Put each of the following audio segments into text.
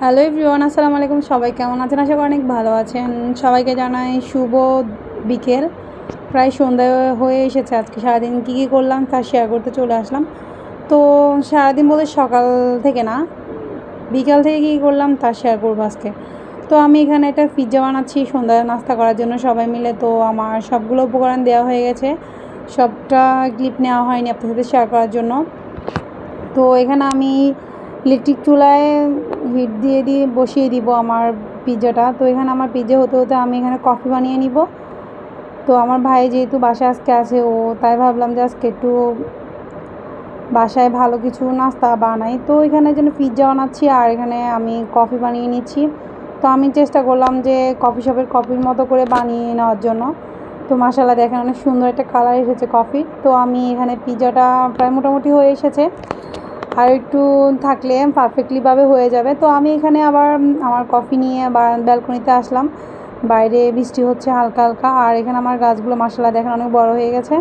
Hello everyone, আসসালামু আলাইকুম। সবাই কেমন আছেন? আশা করি অনেক ভালো আছেন। সবাইকে জানাই শুভ বিকেল। প্রায় সন্ধ্যা হয়ে এসেছে। আজকে সারাদিন কী কী করলাম তা শেয়ার করতে চলে আসলাম। তো সারাদিন বলে সকাল থেকে না, বিকাল থেকে কী করলাম তা শেয়ার করবো আজকে। তো আমি এখানে একটা পিৎজা বানাচ্ছি সন্ধ্যা নাস্তা করার জন্য সবাই মিলে। তো আমার সবগুলো উপকরণ দেওয়া হয়ে গেছে, সবটা ক্লিপ নেওয়া হয়নি আপনার সাথে শেয়ার করার জন্য। তো এখানে আমি ইলেকট্রিক চুলায় হিট দিয়ে বসিয়ে দিব আমার পিৎজাটা। তো এখানে আমার পিৎজা হতে হতে আমি এখানে কফি বানিয়ে নিব। তো আমার ভাই যেহেতু বাসায় আজকে আছে, তাই ভাবলাম যে আজকে একটু বাসায় ভালো কিছু নাস্তা বানাই। তো এখানে যেন পিৎজা বানাচ্ছি আর এখানে আমি কফি বানিয়ে নিচ্ছি। তো আমি চেষ্টা করলাম যে কফি শপের কফির মতো করে বানিয়ে নেওয়ার জন্য। তো মাশাআল্লাহ দেখেন অনেক সুন্দর একটা কালার এসেছে কফির। তো আমি এখানে পিৎজাটা প্রায় মোটামুটি হয়ে এসেছে, আর একটু থাকলে পারফেক্টলিভাবে হয়ে যাবে। তো আমি এখানে আবার আমার কফি নিয়ে আবার ব্যালকনিতে আসলাম। বাইরে বৃষ্টি হচ্ছে হালকা হালকা, আর এখানে আমার গাছগুলো মাশাআল্লাহ দেখেন অনেক বড় হয়ে গেছে।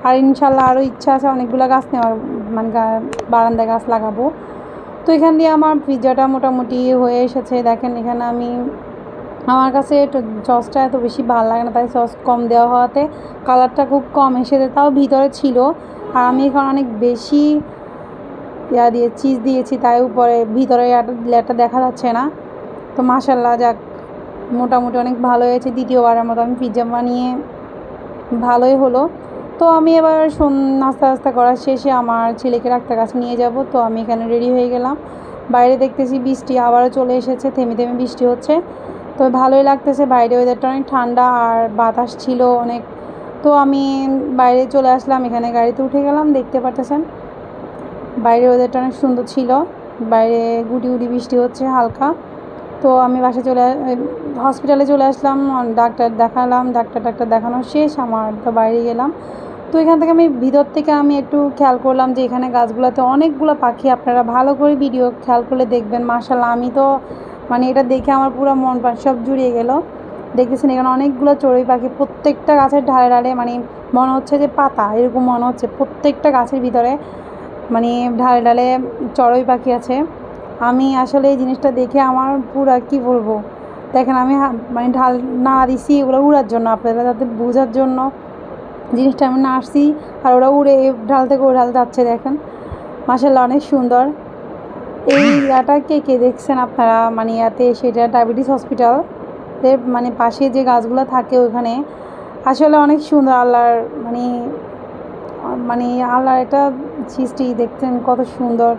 আর ইনশাল্লাহ আরও ইচ্ছা আছে অনেকগুলো গাছ নেওয়ার, মানে বারান্দায় গাছ লাগাবো। তো এখান দিয়ে আমার পিৎজাটা মোটামুটি হয়ে এসেছে। দেখেন এখানে আমার কাছে সসটা এত বেশি ভালো লাগে না, তাই সস কম দেওয়া হওয়াতে কালারটা খুব কম এসেছে, তাও ভিতরে ছিল। আর আমি এখন অনেক বেশি চিজ দিয়েছি, তাই উপরে ভিতরে লেয়ারটা দেখা যাচ্ছে না। তো মাশাআল্লাহ যাক, মোটামুটি অনেক ভালো হয়েছে। দ্বিতীয়বারের মতো আমি পিৎজা বানিয়ে ভালোই হলো। তো আমি এবার নাস্তা করার শেষে আমার ছেলেকে ডাক্তার কাছে নিয়ে যাব। তো আমি এখানে রেডি হয়ে গেলাম। বাইরে দেখতেছি বৃষ্টি আবারও চলে এসেছে, থেমে থেমে বৃষ্টি হচ্ছে। তো ভালোই লাগতেছে, বাইরে ওয়েদারটা অনেক ঠান্ডা আর বাতাস ছিল অনেক। তো আমি বাইরে চলে আসলাম, এখানে গাড়িতে উঠে গেলাম। দেখতে পারতেছেন বাইরের ওয়েদারটা অনেক সুন্দর ছিল, বাইরে গুটি গুটি বৃষ্টি হচ্ছে হালকা। তো আমি হসপিটালে চলে আসলাম, ডাক্তার দেখালাম। ডাক্তার দেখানো শেষ আমার, তো বাইরে গেলাম। তো এখান থেকে ভিতর থেকে আমি একটু খেয়াল করলাম যে এখানে গাছগুলোতে অনেকগুলো পাখি। আপনারা ভালো করে ভিডিও খেয়াল করলে দেখবেন। মাশাআল্লাহ আমি তো এটা দেখে আমার পুরো মন প্রাণ সব জুড়িয়ে গেল। দেখতেছেন এখানে অনেকগুলো চড়ুই পাখি, প্রত্যেকটা গাছের ঢালে ঢালে, মনে হচ্ছে যে পাতা, এরকম মনে হচ্ছে প্রত্যেকটা গাছের ভিতরে ঢালে ঢালে চড়ুই পাখি আছে। আমি আসলে এই জিনিসটা দেখে আমার পুরা কি বলবো, দেখেন আমি ঢাল না দিছি ওগুলো উড়ার জন্য, আপনারা যাতে বোঝার জন্য জিনিসটা আমি নাড়ছি, আর ওরা উড়ে ঢাল থেকে ওই ঢাল যাচ্ছে। দেখেন মাশাআল্লাহ অনেক সুন্দর। এই ইয়াটা কে দেখছেন আপনারা, ইয়াতে সেটা ডায়াবেটিস হসপিটাল এর পাশে যে গাছগুলো থাকে ওখানে। আসলে অনেক সুন্দর আল্লাহর আল্লাহর একটা সৃষ্টি, দেখছেন কত সুন্দর।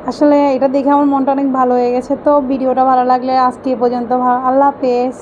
আসলে এটা দেখে আমার মনটা অনেক ভালো হয়ে গেছে। তো ভিডিওটা ভালো লাগলে আজকে এ পর্যন্ত। আল্লাহ হাফেজ।